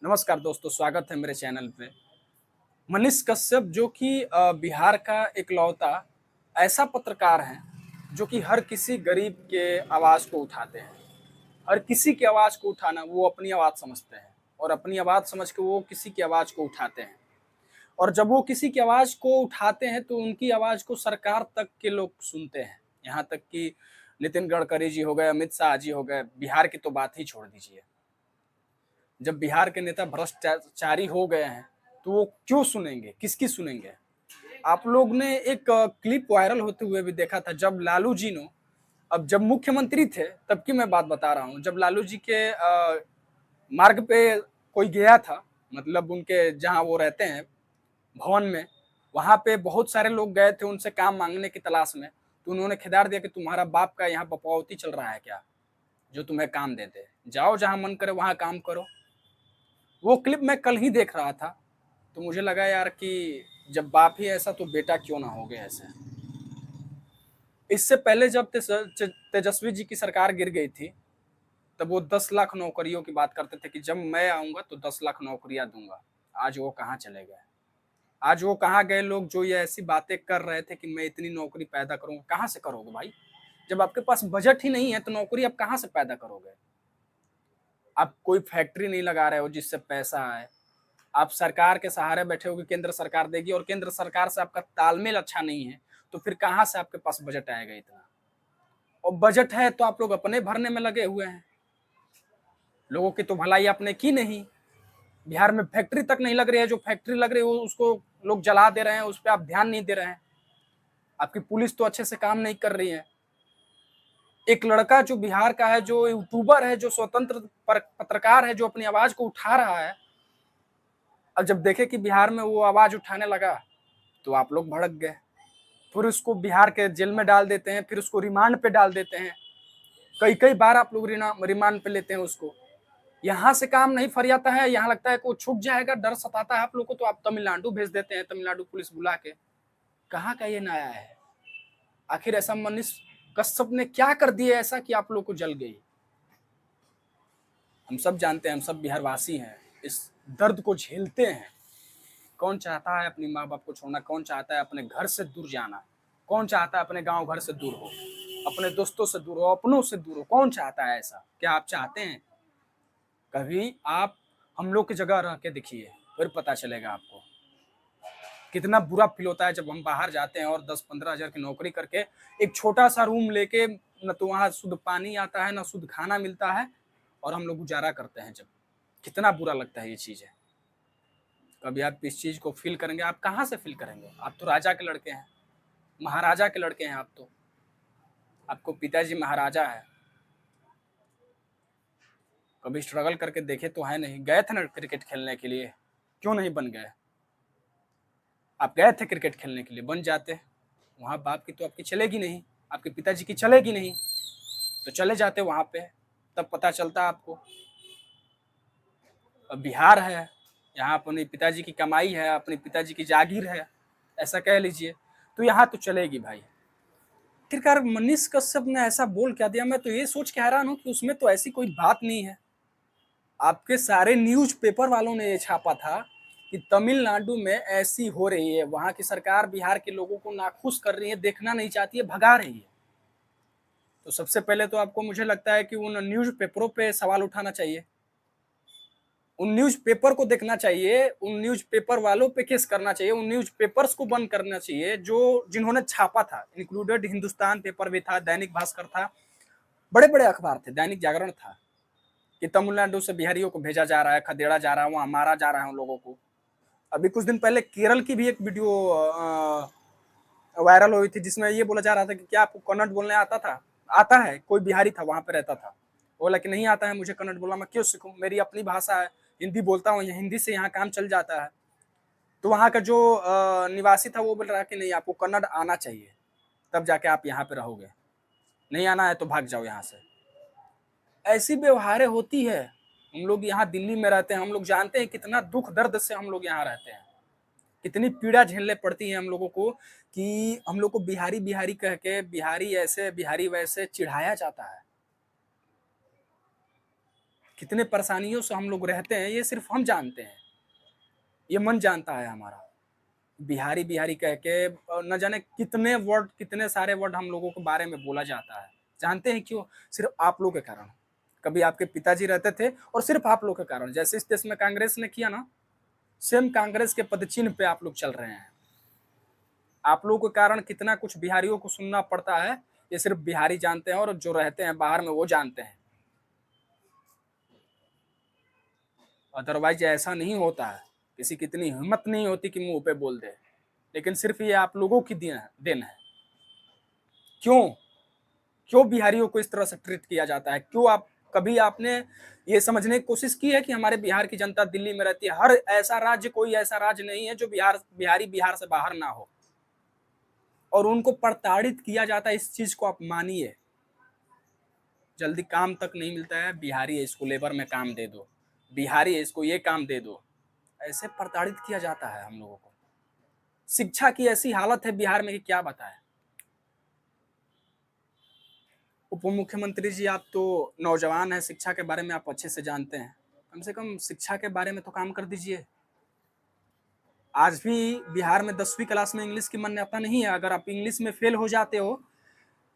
नमस्कार दोस्तों, स्वागत है मेरे चैनल पे। मनीष कश्यप जो कि बिहार का इकलौता ऐसा पत्रकार है जो कि हर किसी गरीब के आवाज़ को उठाते हैं। हर किसी की आवाज़ को उठाना वो अपनी आवाज़ समझते हैं और अपनी आवाज़ समझ के वो किसी की आवाज़ को उठाते हैं। और जब वो किसी की आवाज़ को उठाते हैं तो उनकी आवाज़ को सरकार तक के लोग सुनते हैं। यहाँ तक कि नितिन गडकरी जी हो गए, अमित शाह जी हो गए, बिहार की तो बात ही छोड़ दीजिए। जब बिहार के नेता भ्रष्टाचारी हो गए हैं तो वो क्यों सुनेंगे, किसकी सुनेंगे? आप लोग ने एक क्लिप वायरल होते हुए भी देखा था जब लालू जी ने, अब जब मुख्यमंत्री थे तब की मैं बात बता रहा हूँ, जब लालू जी के मार्ग पे कोई गया था, मतलब उनके जहाँ वो रहते हैं भवन में, वहां पे बहुत सारे लोग गए थे उनसे काम मांगने की तलाश में। तो उन्होंने खिदार दिया कि तुम्हारा बाप का यहाँ बपावती चल रहा है क्या, जो तुम्हें काम देते? जाओ जहां मन करे वहां काम करो। वो क्लिप मैं कल ही देख रहा था, तो मुझे लगा यार कि जब बाप ही ऐसा तो बेटा क्यों ना हो गया ऐसे। इससे पहले जब तेजस्वी जी की सरकार गिर गई थी तब वो 10 लाख नौकरियों की बात करते थे कि जब मैं आऊंगा तो 10 लाख नौकरियां दूंगा। आज वो कहाँ चले गए? आज वो कहाँ गए लोग जो ये ऐसी बातें कर रहे थे कि मैं इतनी नौकरी पैदा करूंगा? कहाँ से करोगे भाई? जब आपके पास बजट ही नहीं है तो नौकरी आप कहाँ से पैदा करोगे? आप कोई फैक्ट्री नहीं लगा रहे हो जिससे पैसा आए। आप सरकार के सहारे बैठे हो कि केंद्र सरकार देगी, और केंद्र सरकार से आपका तालमेल अच्छा नहीं है, तो फिर कहाँ से आपके पास बजट आएगा इतना? और बजट है तो आप लोग अपने भरने में लगे हुए हैं। लोगों की तो भलाई आपने की नहीं। बिहार में फैक्ट्री तक नहीं लग रही है, जो फैक्ट्री लग रही है उसको लोग जला दे रहे हैं, उस पर आप ध्यान नहीं दे रहे हैं। आपकी पुलिस तो अच्छे से काम नहीं कर रही है। एक लड़का जो बिहार का है, जो यूट्यूबर है, जो स्वतंत्र पत्रकार है, जो अपनी आवाज को उठा रहा है, अब जब देखे कि बिहार में वो आवाज उठाने लगा तो आप लोग भड़क गए। फिर उसको बिहार के जेल में डाल देते हैं, फिर उसको रिमांड पे डाल देते हैं। कई कई बार आप लोग रिमांड पे लेते हैं उसको। यहाँ से काम नहीं फरियाता है, यहाँ लगता है कि वो छूट जाएगा, डर सताता है आप लोग को, तो आप तमिलनाडु भेज देते हैं, तमिलनाडु पुलिस बुला के। कहाँ का ये नया है? आखिर ऐसा मनीष कश्यप ने क्या कर दिया ऐसा कि आप लोग को जल गई? हम सब जानते हैं, हम सब बिहारवासी हैं, इस दर्द को झेलते हैं। कौन चाहता है अपनी माँ बाप को छोड़ना? कौन चाहता है अपने घर से दूर जाना? कौन चाहता है अपने गांव घर से दूर हो, अपने दोस्तों से दूर हो, अपनों से दूर हो? कौन चाहता है ऐसा? क्या आप चाहते हैं? कभी आप हम लोग की जगह रह के देखिए, फिर पता चलेगा आपको कितना बुरा फील होता है जब हम बाहर जाते हैं और 10-15 हज़ार की नौकरी करके एक छोटा सा रूम लेके, न तो वहाँ शुद्ध पानी आता है, न शुद्ध खाना मिलता है, और हम लोग गुजारा करते हैं। जब कितना बुरा लगता है ये चीज़ें। कभी आप इस चीज़ को फील करेंगे? आप कहाँ से फील करेंगे? आप तो राजा के लड़के हैं, महाराजा के लड़के हैं आप तो। आपको पिताजी महाराजा है। कभी स्ट्रगल करके देखे तो है नहीं? गए थे ना क्रिकेट खेलने के लिए, क्यों नहीं बन गए? आप गए थे क्रिकेट खेलने के लिए, बन जाते। वहाँ बाप की तो आपकी चलेगी नहीं, आपके पिताजी की चलेगी नहीं, तो चले जाते वहाँ पे, तब पता चलता आपको। अब बिहार है, यहाँ अपने पिताजी की कमाई है, अपने पिताजी की जागीर है, ऐसा कह लीजिए, तो यहाँ तो चलेगी भाई। आखिरकार मनीष कश्यप ने ऐसा बोल क्या दिया? मैं तो ये सोच के हैरान हूँ कि उसमें तो ऐसी कोई बात नहीं है। आपके सारे न्यूज पेपर वालों ने ये छापा था कि तमिलनाडु में ऐसी हो रही है, वहां की सरकार बिहार के लोगों को नाखुश कर रही है, देखना नहीं चाहती है, भगा रही है। तो सबसे पहले तो आपको, मुझे लगता है कि उन न्यूज पेपरों पे सवाल उठाना चाहिए, उन न्यूज पेपर को देखना चाहिए, उन न्यूज पेपर वालों पे केस करना चाहिए, उन न्यूज पेपर्स को बंद करना चाहिए जो जिन्होंने छापा था। इंक्लूडेड हिंदुस्तान पेपर भी था, दैनिक भास्कर था, बड़े बड़े अखबार थे, दैनिक जागरण था, कि तमिलनाडु से बिहारियों को भेजा जा रहा है, खदेड़ा जा रहा है, वहां मारा जा रहा है उन लोगों को। अभी कुछ दिन पहले केरल की भी एक वीडियो वायरल हुई थी जिसमें ये बोला जा रहा था कि क्या आपको कन्नड़ बोलने आता था? आता है? कोई बिहारी था वहां पे रहता था, बोला कि नहीं आता है मुझे कन्नड़ बोलना, मैं क्यों सीखूं, मेरी अपनी भाषा है, हिंदी बोलता हूँ, हिंदी से यहाँ काम चल जाता है। तो वहाँ का जो निवासी था वो बोल रहा है कि नहीं, आपको कन्नड़ आना चाहिए, तब जाके आप यहाँ पे रहोगे, नहीं आना है तो भाग जाओ यहाँ से। ऐसी व्यवहारें होती है। हम लोग यहाँ दिल्ली में रहते हैं, हम लोग जानते हैं कितना दुख दर्द से हम लोग यहाँ रहते हैं, कितनी पीड़ा झेलने पड़ती है हम लोगों को, कि हम लोग को बिहारी बिहारी कह के, बिहारी ऐसे बिहारी वैसे चिढ़ाया जाता है। कितने परेशानियों से हम लोग रहते हैं ये सिर्फ हम जानते हैं, ये मन जानता है हमारा। बिहारी बिहारी कह के न जाने कितने वर्ड, कितने सारे वर्ड हम लोगों के बारे में बोला जाता है। जानते हैं क्यों? सिर्फ आप लोग के कारण। कभी आपके पिताजी रहते थे और सिर्फ आप लोग के कारण, जैसे इस देश में कांग्रेस ने किया ना, सेम कांग्रेस के पदचिन्ह पे आप लोग चल रहे हैं। आप लोगों के कारण कितना कुछ बिहारियों को सुनना पड़ता है, ये सिर्फ बिहारी जानते हैं और जो रहते हैं बाहर में वो जानते हैं। अदरवाइज ऐसा नहीं होता है, किसी की इतनी हिम्मत नहीं होती कि मुंह पे बोल दे। लेकिन सिर्फ ये आप लोगों की देन है। क्यों क्यों बिहारियों को इस तरह से ट्रीट किया जाता है? क्यों आप कभी आपने ये समझने की कोशिश की है कि हमारे बिहार की जनता दिल्ली में रहती है? हर ऐसा राज्य, कोई ऐसा राज्य नहीं है जो बिहारी बिहार से बाहर ना हो, और उनको प्रताड़ित किया जाता है। इस चीज को आप मानिए। जल्दी काम तक नहीं मिलता है, बिहारी है इसको लेबर में काम दे दो, बिहारी है इसको ये काम दे दो, ऐसे प्रताड़ित किया जाता है हम लोगों को। शिक्षा की ऐसी हालत है बिहार में कि क्या बताएं। उप मुख्यमंत्री जी, आप तो नौजवान हैं, शिक्षा के बारे में आप अच्छे से जानते हैं, कम से कम शिक्षा के बारे में तो काम कर दीजिए। आज भी बिहार में 10वीं क्लास में इंग्लिश की मान्यता नहीं है। अगर आप इंग्लिश में फेल हो जाते हो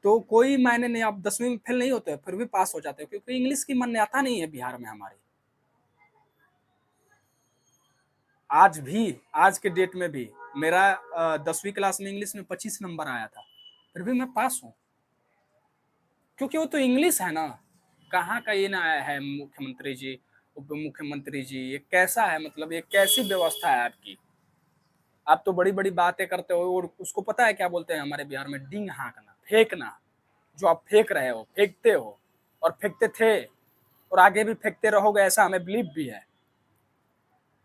तो कोई मायने नहीं, आप 10वीं में फेल नहीं होते फिर भी पास हो जाते हो, क्योंकि इंग्लिश की मान्यता नहीं है बिहार में हमारी। आज भी, आज के डेट में भी मेरा 10वीं क्लास में इंग्लिश में 25 नंबर आया था, फिर भी मैं पास हूँ, क्योंकि वो तो इंग्लिश है ना। कहाँ का ये ना है मुख्यमंत्री जी, उप मुख्यमंत्री जी, ये कैसा है? मतलब ये कैसी व्यवस्था है आपकी? आप तो बड़ी बड़ी बातें करते हो और उसको पता है क्या बोलते हैं हमारे बिहार में? डींग हाँकना, फेंकना। जो आप फेंक रहे हो, फेंकते हो और फेंकते थे और आगे भी फेंकते रहोगे, ऐसा हमें बिलीव भी है।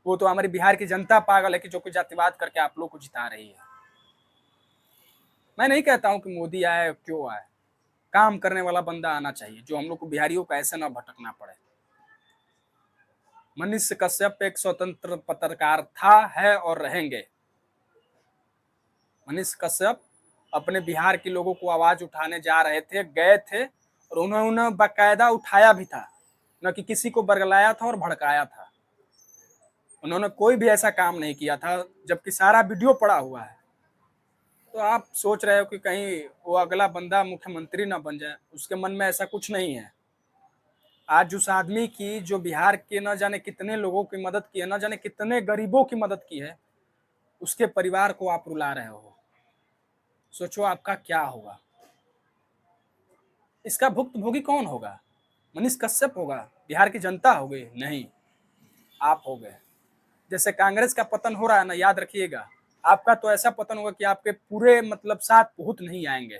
वो तो हमारी बिहार की जनता पागल है कि जो कुछ जातिवाद करके आप लोग को जिता रही है। मैं नहीं कहता हूं कि मोदी आए क्यों आए, काम करने वाला बंदा आना चाहिए जो हम लोग को बिहारियों को ऐसे ना भटकना पड़े। मनीष कश्यप एक स्वतंत्र पत्रकार था, है और रहेंगे। मनीष कश्यप अपने बिहार के लोगों को आवाज उठाने जा रहे थे, गए थे और उन्होंने बाकायदा उठाया भी था, न कि किसी को बरगलाया था और भड़काया था। उन्होंने कोई भी ऐसा काम नहीं किया था, जबकि सारा वीडियो पड़ा हुआ है। तो आप सोच रहे हो कि कहीं वो अगला बंदा मुख्यमंत्री ना बन जाए, उसके मन में ऐसा कुछ नहीं है। आज उस आदमी की, जो बिहार के न जाने कितने लोगों की मदद की है, न जाने कितने गरीबों की मदद की है, उसके परिवार को आप रुला रहे हो। सोचो आपका क्या होगा। इसका भुक्तभोगी कौन होगा? मनीष कश्यप होगा? बिहार की जनता हो गई? नहीं, आप हो गए। जैसे कांग्रेस का पतन हो रहा है ना, याद रखिएगा, आपका तो ऐसा पतन होगा कि आपके पूरे मतलब साथ बहुत नहीं आएंगे।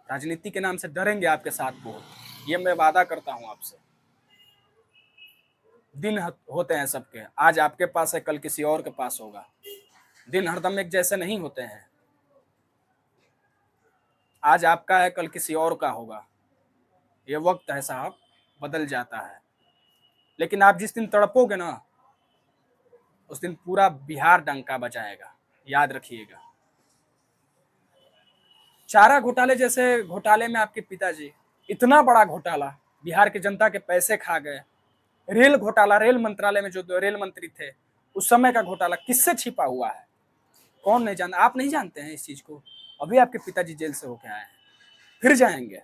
राजनीति के नाम से डरेंगे आपके साथ बहुत, ये मैं वादा करता हूं आपसे। दिन होते हैं सबके, आज आपके पास है, कल किसी और के पास होगा। दिन हरदम एक जैसे नहीं होते हैं। आज आपका है, कल किसी और का होगा। ये वक्त है साहब, बदल जाता है। लेकिन आप जिस दिन तड़पोगे ना, उस दिन पूरा बिहार डंका बजाएगा, याद रखिएगा। चारा घोटाले जैसे घोटाले में आपके पिताजी, इतना बड़ा घोटाला, बिहार की जनता के पैसे खा गए। रेल घोटाला, रेल मंत्रालय में जो रेल मंत्री थे, उस समय का घोटाला किससे छिपा हुआ है? कौन नहीं जानता? आप नहीं जानते हैं इस चीज को? अभी आपके पिताजी जेल से होके आए हैं, फिर जाएंगे।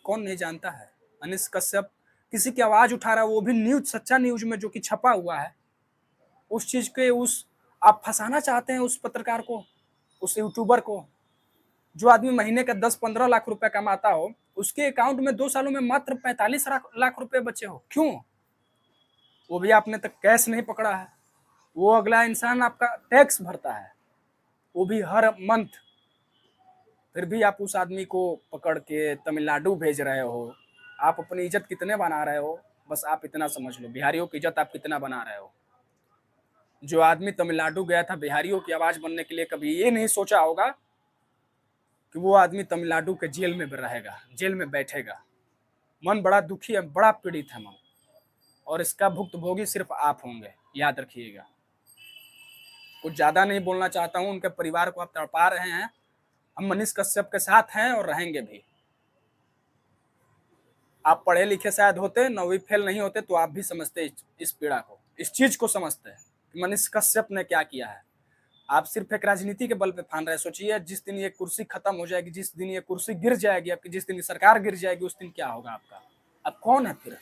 कौन नहीं जानता है? मनीष कश्यप किसी की आवाज उठा रहा है, वो भी न्यूज, सच्चा न्यूज में जो कि छपा हुआ है, उस चीज के उस आप फंसाना चाहते हैं उस पत्रकार को, उस यूट्यूबर को। जो आदमी महीने का 10-15 लाख रुपए कमाता हो, उसके अकाउंट में 2 सालों में मात्र 45 लाख रुपए बचे हो, क्यों? वो भी आपने तक कैश नहीं पकड़ा है। वो अगला इंसान आपका टैक्स भरता है, वो भी हर मंथ। फिर भी आप उस आदमी को पकड़ के तमिलनाडु भेज रहे हो। आप अपनी इज्जत कितने बना रहे हो, बस आप इतना समझ लो, बिहारियों की इज्जत आप कितना बना रहे हो। जो आदमी तमिलनाडु गया था बिहारियों की आवाज बनने के लिए, कभी ये नहीं सोचा होगा कि वो आदमी तमिलनाडु के जेल में रहेगा, जेल में बैठेगा। मन बड़ा दुखी है, बड़ा पीड़ित है मन, और इसका भुक्तभोगी सिर्फ आप होंगे, याद रखिएगा। कुछ ज्यादा नहीं बोलना चाहता हूँ, उनके परिवार को आप तड़पा रहे हैं। हम मनीष कश्यप के साथ हैं और रहेंगे भी। आप पढ़े लिखे शायद होते, 9वीं फेल नहीं होते तो आप भी समझते इस पीड़ा को, इस चीज को समझते हैं कि मनीष कश्यप ने क्या किया है। आप सिर्फ एक राजनीति के बल पे फान रहे। सोचिए जिस दिन ये कुर्सी खत्म हो जाएगी, जिस दिन ये कुर्सी गिर जाएगी आपकी, जिस दिन सरकार गिर जाएगी, उस दिन क्या होगा आपका। अब कौन है फिर,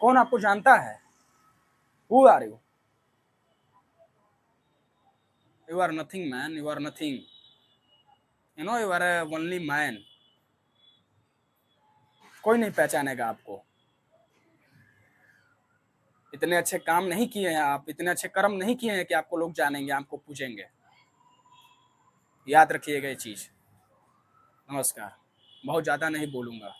कौन आपको जानता है? Who are you? You are nothing man, you are nothing, you know, you are only man. कोई नहीं पहचानेगा आपको। इतने अच्छे काम नहीं किए हैं आप, इतने अच्छे कर्म नहीं किए हैं कि आपको लोग जानेंगे, आपको पूछेंगे। याद रखिएगा ये चीज। नमस्कार। बहुत ज्यादा नहीं बोलूंगा।